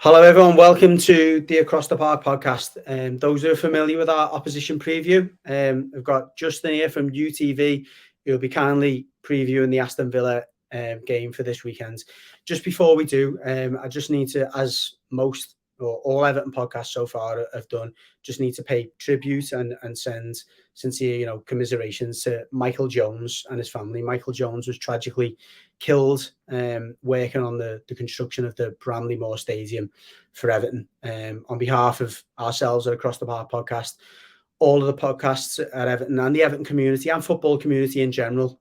Hello, everyone. Welcome to the Across the Park podcast. Those who are familiar with our opposition preview, we've got Justin here from UTV, who will be kindly previewing the Aston Villa game for this weekend. Just before we do, I just need to, as most or all Everton podcasts so far have done, just need to pay tribute and send sincere, commiserations to Michael Jones and his family. Michael Jones was tragically killed working on the construction of the Bramley Moore Stadium for Everton. On behalf of ourselves at Across the Park podcast, all of the podcasts at Everton and the Everton community and football community in general,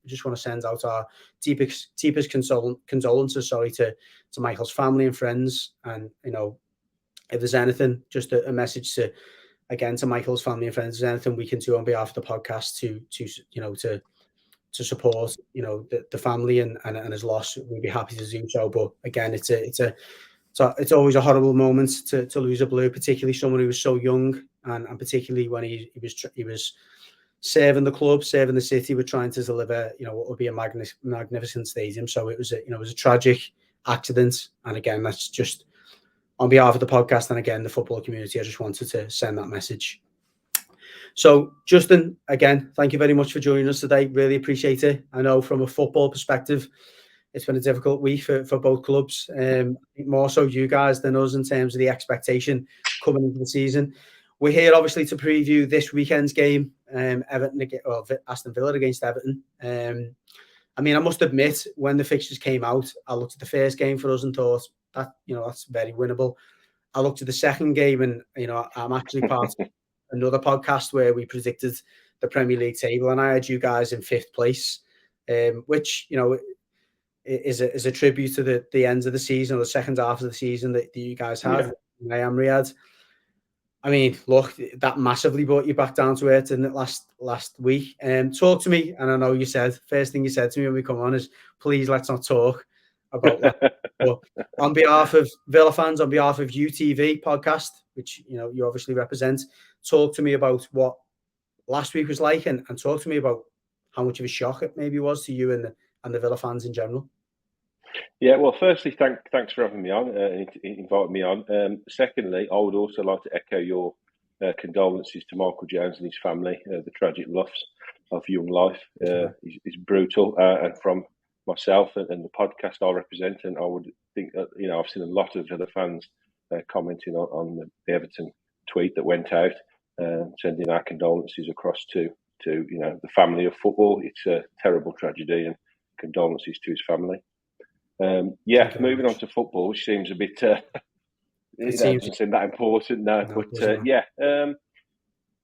just want to send out our deepest condolences, to Michael's family and friends. And, if there's anything, just a message to Michael's family and friends, there's anything we can do on behalf of the podcast to support, the family and his loss, we'd be happy to do so. But again, it's always a horrible moment to lose a blue, particularly someone who was so young, and particularly when he was serving the club, serving the city, with trying to deliver, what would be a magnificent stadium. So it was a tragic accident. And again, that's just on behalf of the podcast and again the football community. I just wanted to send that message. So, Justin, again, thank you very much for joining us today. Really appreciate it. I know from a football perspective, it's been a difficult week for both clubs. More so you guys than us in terms of the expectation coming into the season. We're here, obviously, to preview this weekend's game, Aston Villa against Everton. I must admit, when the fixtures came out, I looked at the first game for us and thought that, that's very winnable. I looked at the second game and, I'm actually part of another podcast where we predicted the Premier League table, and I had you guys in 5th place, which, is a tribute to the end of the season, or the second half of the season that you guys had. Yeah. I am Riyadh. Look, that massively brought you back down to earth, didn't it, last week? Talk to me, and I know first thing you said to me when we come on is, please let's not talk about that. But on behalf of Villa fans, on behalf of UTV podcast, which you obviously represent, talk to me about what last week was like, and talk to me about how much of a shock it maybe was to you and the Villa fans in general. Yeah, well, firstly, thanks for having me on, inviting me on. Secondly, I would also like to echo your condolences to Michael Jones and his family. The tragic loss of young life is brutal, and from myself and the podcast I represent, and I would think that, I've seen a lot of other fans commenting on the Everton tweet that went out, sending our condolences across to the family of football. It's a terrible tragedy, and condolences to his family. Moving on to football, which seems a bit doesn't seem that important now. No, but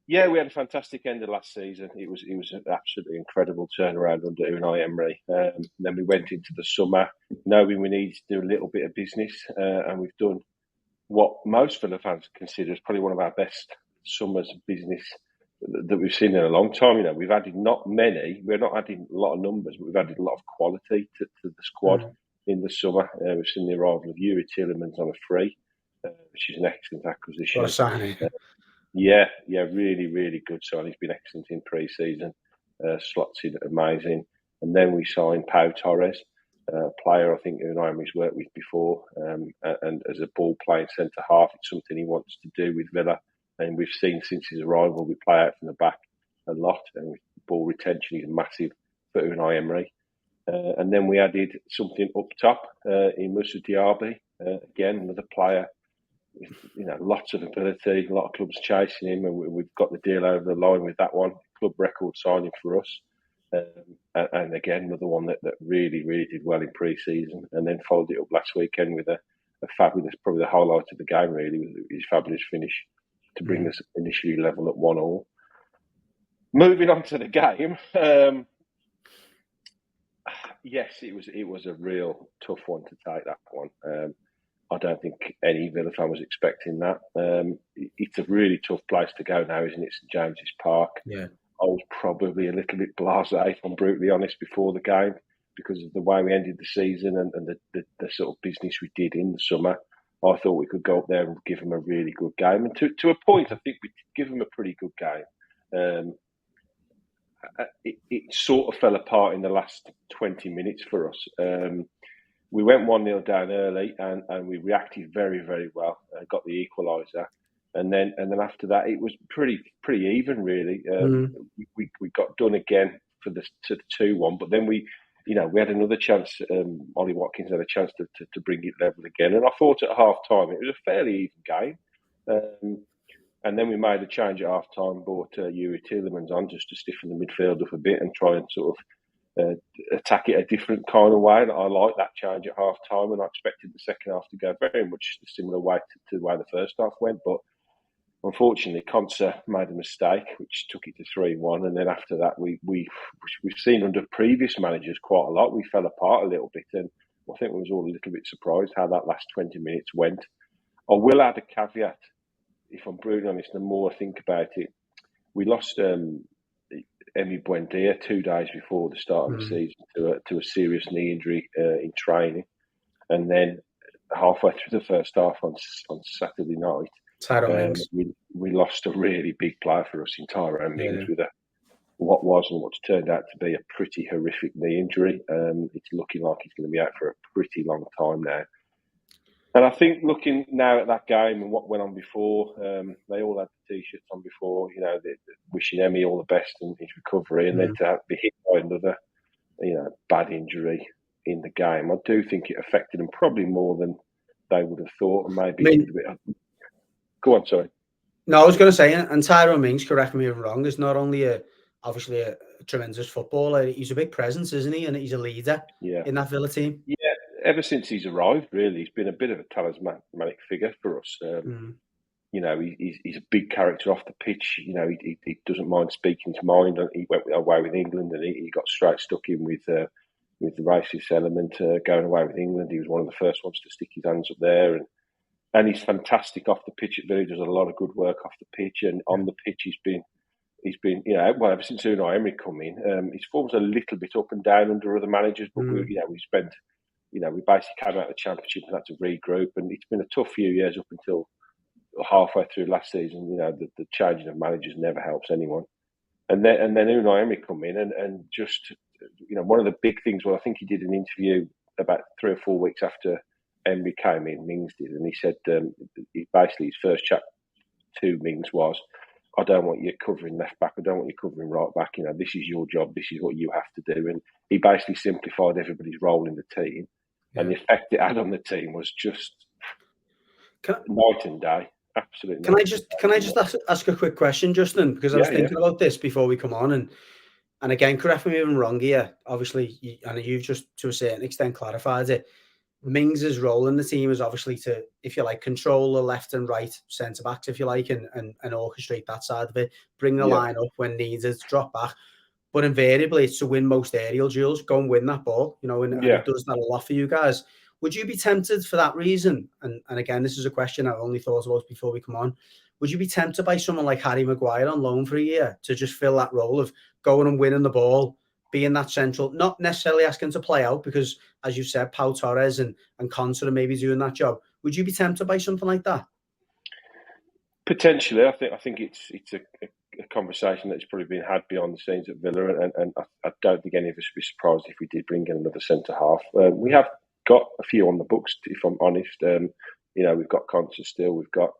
we had a fantastic end of last season. It was an absolutely incredible turnaround under Unai Emery. Then we went into the summer knowing we needed to do a little bit of business, and we've done what most Villa fans consider is probably one of our best summers of business that we've seen in a long time. We've added not many. We're not adding a lot of numbers, but we've added a lot of quality to the squad. Mm. In the summer, we've seen the arrival of Yuri Tielemans on a free, which is an excellent acquisition. What a signing! Really, really good signing. He's been excellent in pre-season, slots in amazing. And then we signed Pau Torres, a player I think Unai Emery's worked with before, and as a ball-playing centre-half, it's something he wants to do with Villa. And we've seen since his arrival, we play out from the back a lot, and ball retention is massive for Unai Emery. And then we added something up top in Moussa Diaby. Again, another player with lots of ability, a lot of clubs chasing him, and we've got the deal over the line with that one. Club record signing for us. And again, another one that really, really did well in pre-season, and then followed it up last weekend with a fabulous, probably the highlight of the game really, with his fabulous finish to bring us initially level at 1-1. Moving on to the game. Yes, it was a real tough one to take, that one. I don't think any Villa fan was expecting that. It's a really tough place to go now, isn't it? St James's Park. Yeah. I was probably a little bit blasé, if I'm brutally honest, before the game because of the way we ended the season and the sort of business we did in the summer. I thought we could go up there and give them a really good game. And to a point, I think we did give them a pretty good game. It sort of fell apart in the last 20 minutes for us. we went 1-0 down early, and we reacted very, very well. Got the equaliser, and then after that, it was pretty even, really. We got done again for the 2-1, but then we had another chance. Ollie Watkins had a chance to bring it level again, and I thought at half time it was a fairly even game. And then we made a change at half time, brought Yuri Tielemans on just to stiffen the midfield up a bit and try and sort of attack it a different kind of way. And I liked that change at half time, and I expected the second half to go very much a similar way to the way the first half went. But unfortunately, Conser made a mistake, which took it to 3-1. And then after that, we've seen under previous managers quite a lot. We fell apart a little bit, and I think we was all a little bit surprised how that last 20 minutes went. I will add a caveat. If I'm brutally honest, the more I think about it, we lost Emi Buendia 2 days before the start of the season to a serious knee injury in training, and then halfway through the first half on Saturday night, we lost a really big player for us in Tyrone Mings with what's turned out to be a pretty horrific knee injury. It's looking like he's going to be out for a pretty long time now. And I think looking now at that game and what went on before, they all had the T-shirts on before, wishing Emmy all the best in his recovery, and then to be hit by another, bad injury in the game. I do think it affected them probably more than they would have thought, and maybe a little bit. Go on, sorry. No, I was going to say, and Tyrone Mings, correct me if I'm wrong, is not only obviously a tremendous footballer, he's a big presence, isn't he? And he's a leader in that Villa team. Yeah. Ever since he's arrived, really, he's been a bit of a talismanic figure for us. He's a big character off the pitch. He doesn't mind speaking his mind. He went away with England, and he got straight stuck in with the racist element going away with England. He was one of the first ones to stick his hands up there, and he's fantastic off the pitch at Villa. He does a lot of good work off the pitch, and on the pitch he's been ever since Unai Emery come in, his form's a little bit up and down under other managers, but we spent. We basically came out of the Championship and had to regroup, and it's been a tough few years up until halfway through last season. The changing of managers never helps anyone. And then Unai Emery come in, and just one of the big things. Well, I think he did an interview about 3 or 4 weeks after Emery came in. Mings did, and he said basically his first chat to Mings was, "I don't want you covering left back. I don't want you covering right back. This is your job. This is what you have to do." And he basically simplified everybody's role in the team. And the effect it had on the team was just night and day. Absolutely. Can I just ask a quick question, Justin? Because I was thinking about this before we come on, and again, correct me if I'm wrong here. Obviously, you've just to a certain extent clarified it. Mings' role in the team is obviously to, if you like, control the left and right centre backs, if you like, and orchestrate that side of it. Bring the line up when needed, drop back. But invariably, it's to win most aerial duels. Go and win that ball, and it does that a lot for you guys. Would you be tempted for that reason? And again, this is a question I've only thought about before we come on. Would you be tempted by someone like Harry Maguire on loan for a year to just fill that role of going and winning the ball, being that central, not necessarily asking to play out, because, as you said, Pau Torres and Conser are maybe doing that job. Would you be tempted by something like that? Potentially. I think it's a conversation that's probably been had behind the scenes at Villa, and I don't think any of us would be surprised if we did bring in another centre half. We have got a few on the books, if I'm honest. We've got Conser still, we've got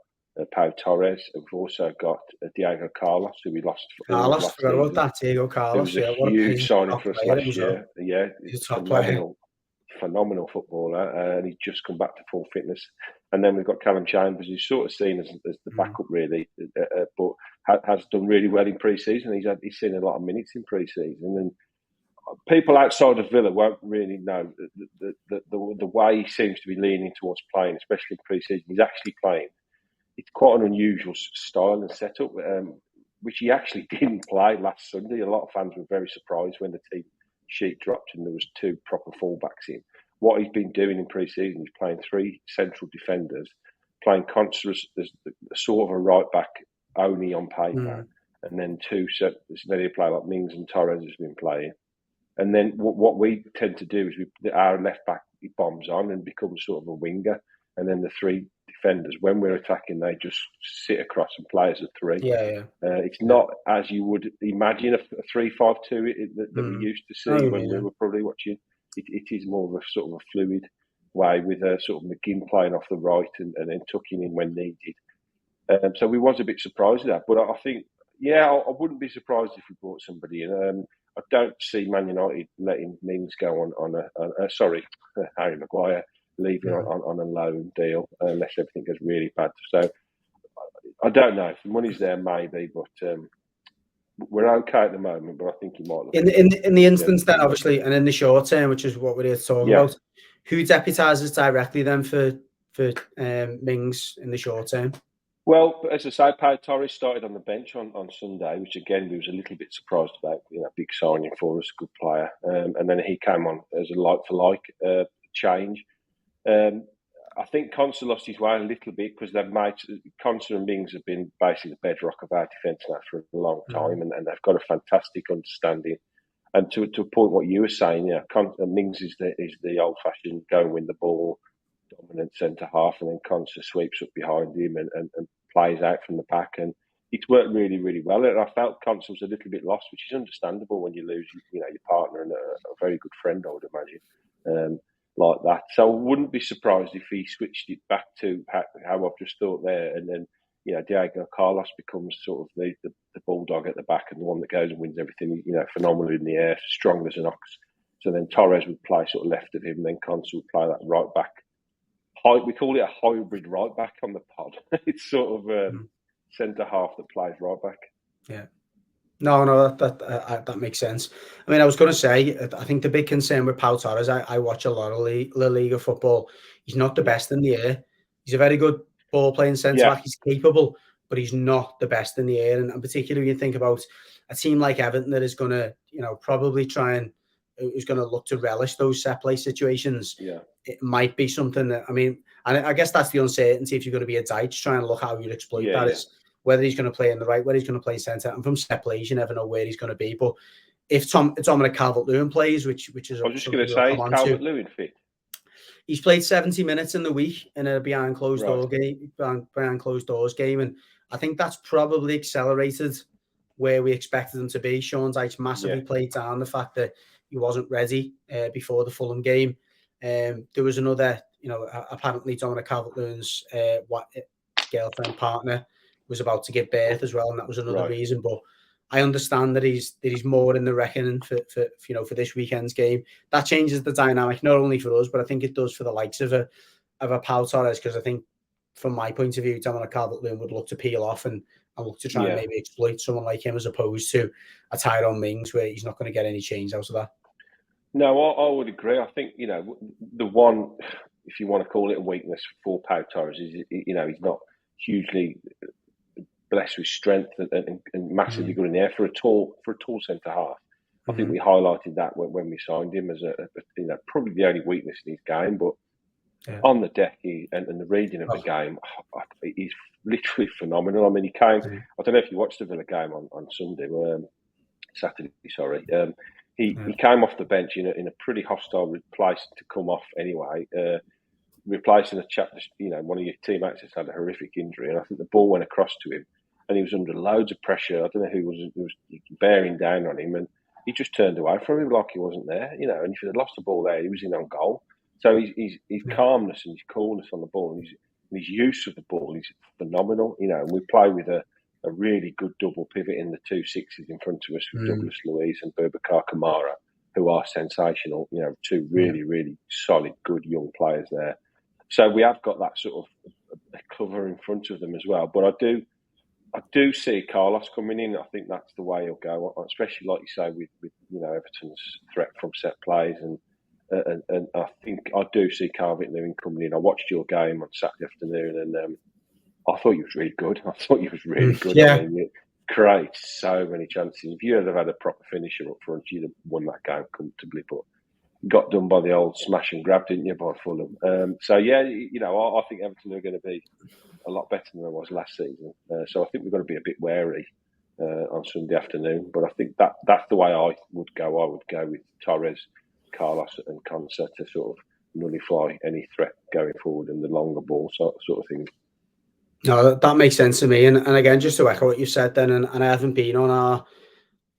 Pau Torres, and we've also got Diego Carlos, who we lost. Carlos, forgot about that. Diego Carlos, it was a huge signing for us last year. He's a phenomenal footballer, and he's just come back to full fitness. And then we've got Callum Chambers, who's sort of seen as the backup, really, but has done really well in pre-season. He's seen a lot of minutes in pre-season, and people outside of Villa won't really know the way he seems to be leaning towards playing, especially in pre-season. He's actually playing. It's quite an unusual style and setup, which he actually didn't play last Sunday. A lot of fans were very surprised when the team sheet dropped and there was 2 proper fullbacks in. What he's been doing in pre-season is playing 3 central defenders, playing Conser as sort of a right back only on paper, and then 2 then he'll play like Mings and Torres has been playing. And then what we tend to do is our left back bombs on and becomes sort of a winger, and then the 3 defenders, when we're attacking, they just sit across and play as a 3. It's not as you would imagine a 3-5-2 that we used to see when we were probably watching. It is more of a sort of a fluid way with sort of McGinn playing off the right and then tucking in when needed. So we was a bit surprised at that, but I think, I wouldn't be surprised if we brought somebody in. I don't see Man United letting Mings go on Harry Maguire leaving on a loan deal unless everything goes really bad. So I don't know. If the money's there, maybe, but we're okay at the moment. But I think he might look in the instance then, obviously, and in the short term, which is what we're here to talk about. Who deputises directly then for Mings in the short term? Well, as I say, Pau Torres started on the bench on Sunday, which again we was a little bit surprised about. Big signing for us, good player, and then he came on as a like-for-like change. I think Conser lost his way a little bit because Conser and Mings have been basically the bedrock of our defence now for a long time, and they've got a fantastic understanding. And to a point, what you were saying, Mings is the old-fashioned go and win the ball, dominant centre half, and then Conser sweeps up behind him and plays out from the back, and it's worked really, really well. And I felt Conser was a little bit lost, which is understandable when you lose, your partner and a very good friend, I would imagine, like that. So I wouldn't be surprised if he switched it back to how I've just thought there, and then Diego Carlos becomes sort of the bulldog at the back and the one that goes and wins everything. Phenomenal in the air, strong as an ox. So then Torres would play sort of left of him, and then Conser would play that right back. We call it a hybrid right back on the pod. It's sort of centre half that plays right back. Yeah. No, that makes sense. I mean, I was going to say, I think the big concern with Pau Torres, I watch a lot of La Liga football. He's not the best in the air. He's a very good ball-playing centre-back. He's capable, but he's not the best in the air. And particularly when you think about a team like Everton that is going to, probably who's going to look to relish those set-play situations. Yeah. It might be something that, and I guess that's the uncertainty if you're going to be a Dyche, trying to look how you'd exploit that. Is whether he's going to play in the right, whether he's going to play centre, and from set plays, you never know where he's going to be. But if Dominic Calvert-Lewin plays, which is, I was just going to say, is Calvert-Lewin fit? He's played 70 minutes in the week in a behind closed doors game, and I think that's probably accelerated where we expected him to be. Sean Dyche massively played down the fact that he wasn't ready before the Fulham game. There was another, apparently Dominic Calvert-Lewin's girlfriend partner was about to give birth as well, and that was another reason. But I understand that he's more in the reckoning for this weekend's game. That changes the dynamic not only for us, but I think it does for the likes of a Pau Torres, because I think from my point of view, Dominic Calvert-Lewin would look to peel off and look to try and maybe exploit someone like him as opposed to a Tyrone Mings where he's not going to get any change out of that. No, I would agree. I think the one, if you want to call it a weakness for Pau Torres, is he's not hugely blessed with strength and massively good in the air for a tall centre half. I think we highlighted that when we signed him as probably the only weakness in his game. But on the deck and the reading of the game, he's literally phenomenal. I mean, he came. I don't know if you watched the Villa game on Saturday. Sorry. He came off the bench in a pretty hostile place to come off anyway. Replacing a chap, one of your teammates has had a horrific injury, and I think the ball went across to him, and he was under loads of pressure. I don't know who was bearing down on him, and he just turned away from him like he wasn't there, and if he had lost the ball there, he was in on goal. So his calmness and his coolness on the ball, and his use of the ball is phenomenal, and we play with a really good double pivot in the 2 6s in front of us with Douglas Luiz and Boubacar Kamara, who are sensational, two really, really solid, good young players there. So we have got that sort of cover in front of them as well. But I do see Carlos coming in. I think that's the way he'll go, especially like you say with Everton's threat from set plays, and I think I do see Calvert-Lewin coming in. I watched your game on Saturday afternoon, and I thought he was really good. Yeah. I mean, you create so many chances. If you had had a proper finisher up front, you'd have won that game comfortably. But got done by the old smash and grab, didn't you, by Fulham? So I think Everton are going to be a lot better than they was last season. So I think we've got to be a bit wary on Sunday afternoon. But I think that's the way I would go. I would go with Torres, Carlos, and Conser to sort of nullify any threat going forward and the longer ball sort of thing. No, that makes sense to me. And again, just to echo what you said then, and I haven't been on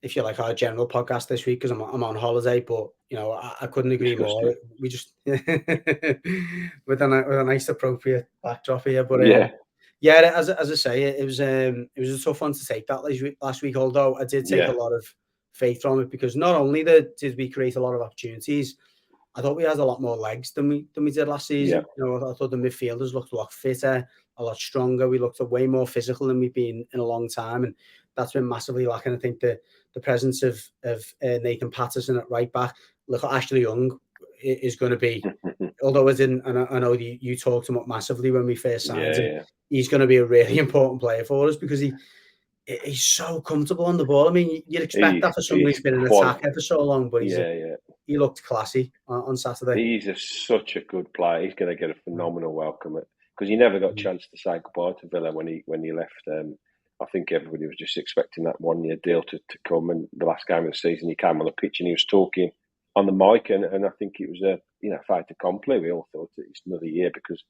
if you like, our general podcast this week because I'm on holiday. But I couldn't agree more. We just with a nice appropriate backdrop here. But yeah, as I say, it was a tough one to take that last week. Although I did take a lot of faith from it because not only did we create a lot of opportunities, I thought we had a lot more legs than we did last season. I thought the midfielders looked a lot fitter, a lot stronger. We looked way more physical than we've been in a long time, and that's been massively lacking. I think the presence of Nathan Patterson at right back, look, Ashley Young is going to be. Although I didn't, and I know you talked him up massively when we first signed him. He's going to be a really important player for us because he's so comfortable on the ball. I mean, you'd expect that for someone who's been in attack for so long, but he looked classy on Saturday. He's such a good player. He's going to get a phenomenal welcome because he never got a chance to say goodbye to Villa when he left. I think everybody was just expecting that 1 year deal to come, and the last game of the season he came on the pitch and he was talking on the mic, and I think it was a fait accompli. We all thought it's another year because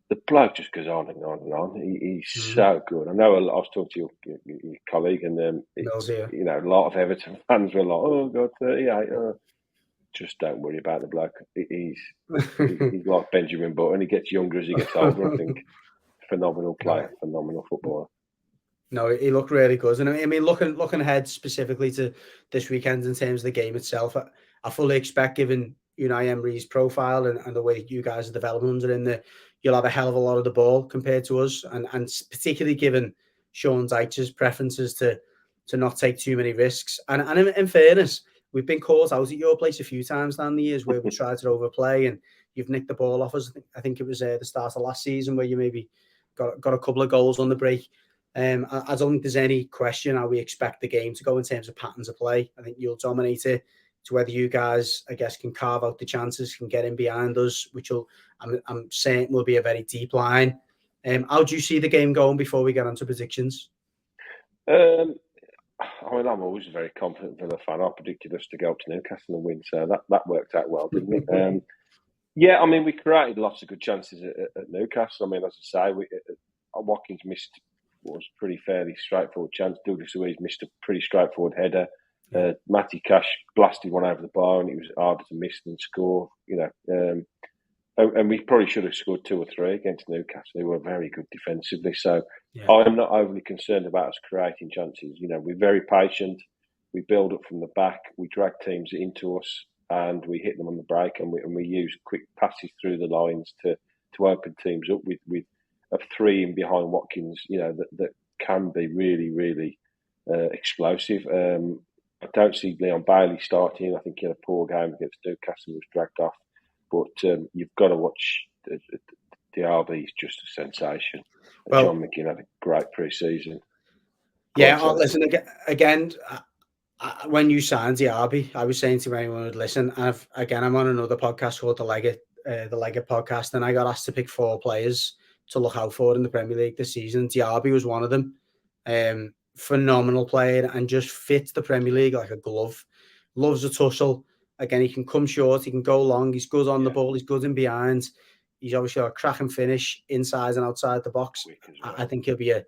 the bloke just goes on and on and on. He's so good. I know I was talking to your colleague, and a lot of Everton fans were like, "Oh God, 38." Just don't worry about the bloke. He's like Benjamin Button. He gets younger as he gets older. I think phenomenal player, phenomenal footballer. No, he looked really good. And I mean, looking ahead specifically to this weekend in terms of the game itself, I fully expect, given Unai Emery's profile and the way that you guys are developing under him, that you'll have a hell of a lot of the ball compared to us. And particularly given Sean Dyche's preferences to not take too many risks. And in fairness, we've been caught out at your place a few times down the years where we tried to overplay and you've nicked the ball off us. I think it was the start of last season where you maybe got a couple of goals on the break. I don't think there's any question how we expect the game to go in terms of patterns of play. I think you'll dominate it. To whether you guys, I guess, can carve out the chances, can get in behind us, which I'm saying will be a very deep line. How do you see the game going before we get onto predictions? I mean, I'm always very confident Villa fan. I predicted us to go up to Newcastle and win, so that worked out well, didn't it? Yeah, I mean, we created lots of good chances at Newcastle. I mean, as I say, Watkins missed what was pretty fairly straightforward chance. Douglas Luiz missed a pretty straightforward header. Matty Cash blasted one over the bar, and it was harder to miss than score. And we probably should have scored 2 or 3 against Newcastle. They were very good defensively, so I'm not overly concerned about us creating chances. We're very patient. We build up from the back. We drag teams into us, and we hit them on the break, and we use quick passes through the lines to open teams up with a 3 in behind Watkins. That can be really, really explosive. I don't see Leon Bailey starting. I think he had a poor game against Newcastle and was dragged off. But you've got to watch Diaby. He's just a sensation. Well, John McGinn had a great pre-season. Listen again. When you signed Diaby, I was saying to anyone who'd listen, and I'm on another podcast called the Leggett podcast, and I got asked to pick 4 players to look out for in the Premier League this season. Diaby was one of them. Phenomenal player and just fits the Premier League like a glove. Loves a tussle. Again, he can come short, he can go long. He's good on the ball. He's good in behind. He's obviously got a cracking finish inside and outside the box. Well. I think he'll be a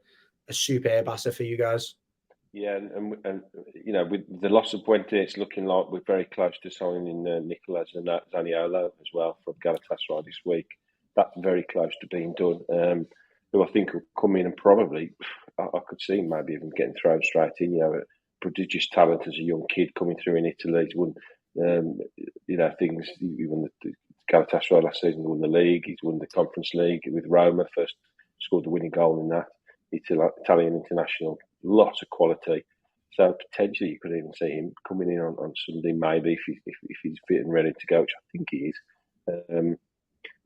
superb asset for you guys. Yeah, and with the loss of Puente, it's looking like we're very close to signing Nicolas Zaniolo as well from Galatasaray this week. That's very close to being done. Who I think will come in and probably, I could see him maybe even getting thrown straight in. A prodigious talent as a young kid coming through in Italy. He's won, things. He won the Galatasaray last season. He won the league. He's won the Conference League with Roma. First scored the winning goal in that. Italian international. Lots of quality. So potentially you could even see him coming in on Sunday, maybe if he's fit and ready to go, which I think he is.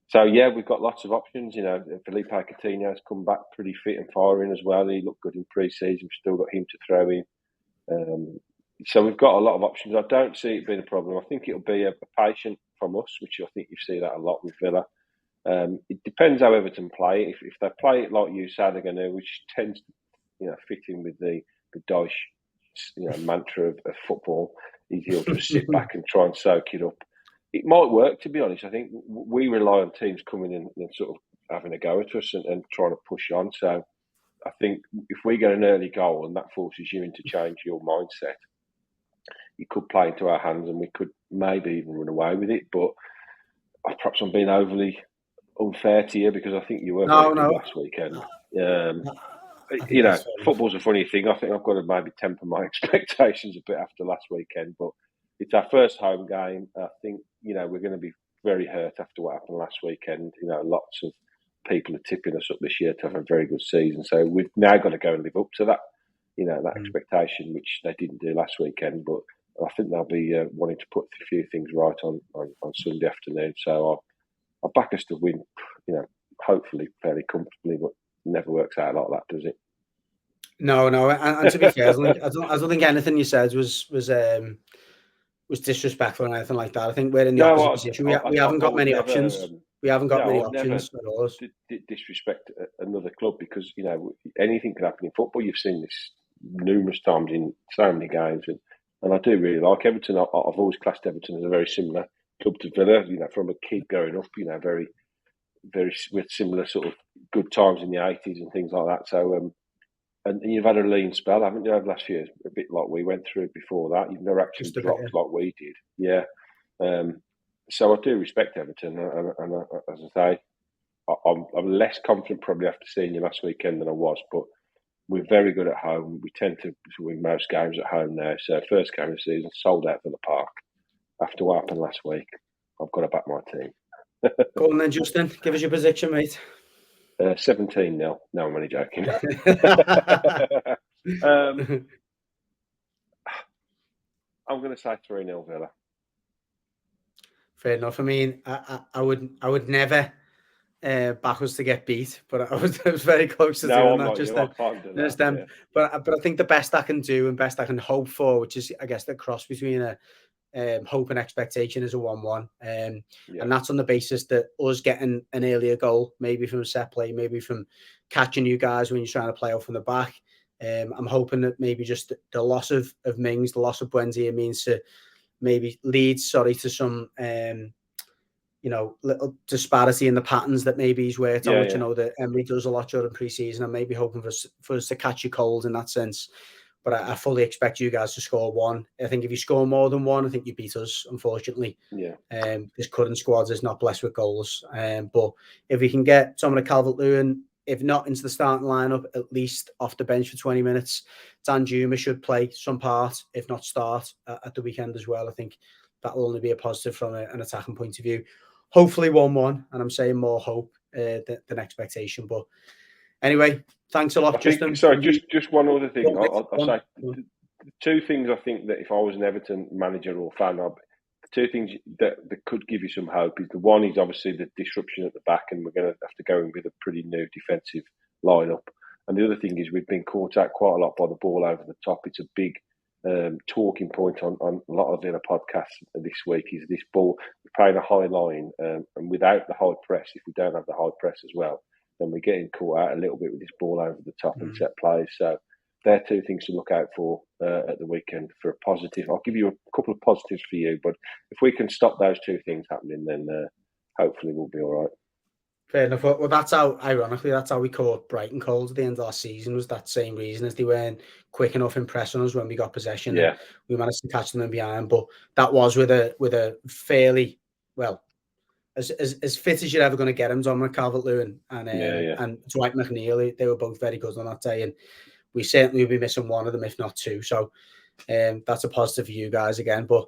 So we've got lots of options. Felipe Coutinho's come back pretty fit and firing as well. He looked good in pre-season. We've still got him to throw in. So we've got a lot of options. I don't see it being a problem. I think it'll be a patient from us, which I think you see that a lot with Villa. It depends how Everton play. If they play it like you said they're going to, which tends to fit in with the Dyche mantra of football, he'll just sit back and try and soak it up. It might work, to be honest. I think we rely on teams coming in and sort of having a go at us and trying to push on. So I think if we get an early goal and that forces you into change your mindset, it could play into our hands and we could maybe even run away with it. But perhaps I'm being overly unfair to you because I think you were very good last weekend. Football's a funny thing. I think I've got to maybe temper my expectations a bit after last weekend, but it's our first home game. I think, we're going to be very hurt after what happened last weekend. Lots of people are tipping us up this year to have a very good season. So we've now got to go and live up to that, that expectation, which they didn't do last weekend. But I think they'll be wanting to put a few things right on Sunday afternoon. So I'll back us to win, hopefully fairly comfortably, but it never works out like that, does it? No. And to be fair, I don't think anything you said was disrespectful or anything like that. I think we're in the opposite position. We haven't got many options. We haven't got many options at all. Disrespect another club because, anything can happen in football. You've seen this numerous times in so many games. And I do really like Everton. I've always classed Everton as a very similar club to Villa, from a kid growing up, very, very with similar sort of good times in the 80s and things like that. So, and you've had a lean spell, haven't you, over the last few years? A bit like we went through before that. You've never actually dropped like we did. Yeah. So I do respect Everton. And as I say, I'm less confident probably after seeing you last weekend than I was, but we're very good at home. We tend to win most games at home now. So first game of the season, sold out for the park. After what happened last week, I've got to back my team. Go on then, Justin. Give us your prediction, mate. 17-0. No, I'm only joking. I'm going to say 3-0 Villa. Fair enough. I mean, I would never back us to get beat, but I was very close to doing that just then. Yeah. But I think the best I can do and best I can hope for, which is I guess the cross between a hope and expectation, is a 1-1, and that's on the basis that us getting an earlier goal, maybe from a set play, maybe from catching you guys when you're trying to play out from the back. I'm hoping that maybe just the loss of Mings, the loss of Buendia means to maybe leads to some little disparity in the patterns that maybe he's worked on, which that Emery does a lot during pre-season. I'm maybe hoping for us to catch you cold in that sense. But I fully expect you guys to score one. I think if you score more than one, I think you beat us, unfortunately. Yeah. This current squad is not blessed with goals. But if we can get someone like Calvert-Lewin, if not into the starting lineup, at least off the bench for 20 minutes, Dan Juma should play some part, if not start, at the weekend as well. I think that will only be a positive from an attacking point of view. Hopefully 1-1, and I'm saying more hope than expectation. But anyway, thanks a lot, Justin. Sorry, just one other thing. I'll say two things I think that if I was an Everton manager or fan, the two things that could give you some hope is the one is obviously the disruption at the back, and we're going to have to go in with a pretty new defensive lineup. And the other thing is we've been caught out quite a lot by the ball over the top. It's a big talking point on a lot of Villa podcasts this week is this ball. We're playing a high line, and without the high press, if we don't have the high press as well, then we're getting caught out a little bit with this ball over the top and set plays. So they're two things to look out for at the weekend for a positive. I'll give you a couple of positives for you, but if we can stop those two things happening, then hopefully we'll be all right. Fair enough. Well, that's how we caught Brighton cold at the end of last season, was that same reason, as they weren't quick enough in pressing us when we got possession. Yeah. We managed to catch them in behind, but that was with a fairly, well, as fit as you're ever going to get him, Dominic Calvert-Lewin and Dwight McNeil. They were both very good on that day, and we certainly will be missing one of them, if not two. So that's a positive for you guys again. But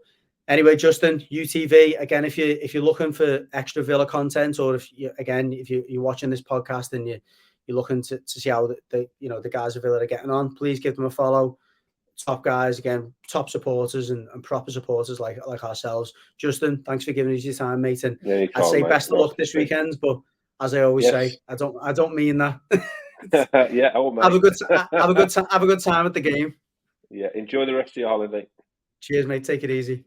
anyway, Justin, UTV again. If you're looking for extra Villa content, or if you're watching this podcast and you're looking to see how the guys of Villa are getting on, please give them a follow. Top guys, again, top supporters and proper supporters like ourselves. Justin, thanks for giving us your time, mate. And I'd say best of luck this weekend, but as I always say, I don't mean that. Have a good time at the game. Yeah, enjoy the rest of your holiday. Cheers, mate. Take it easy.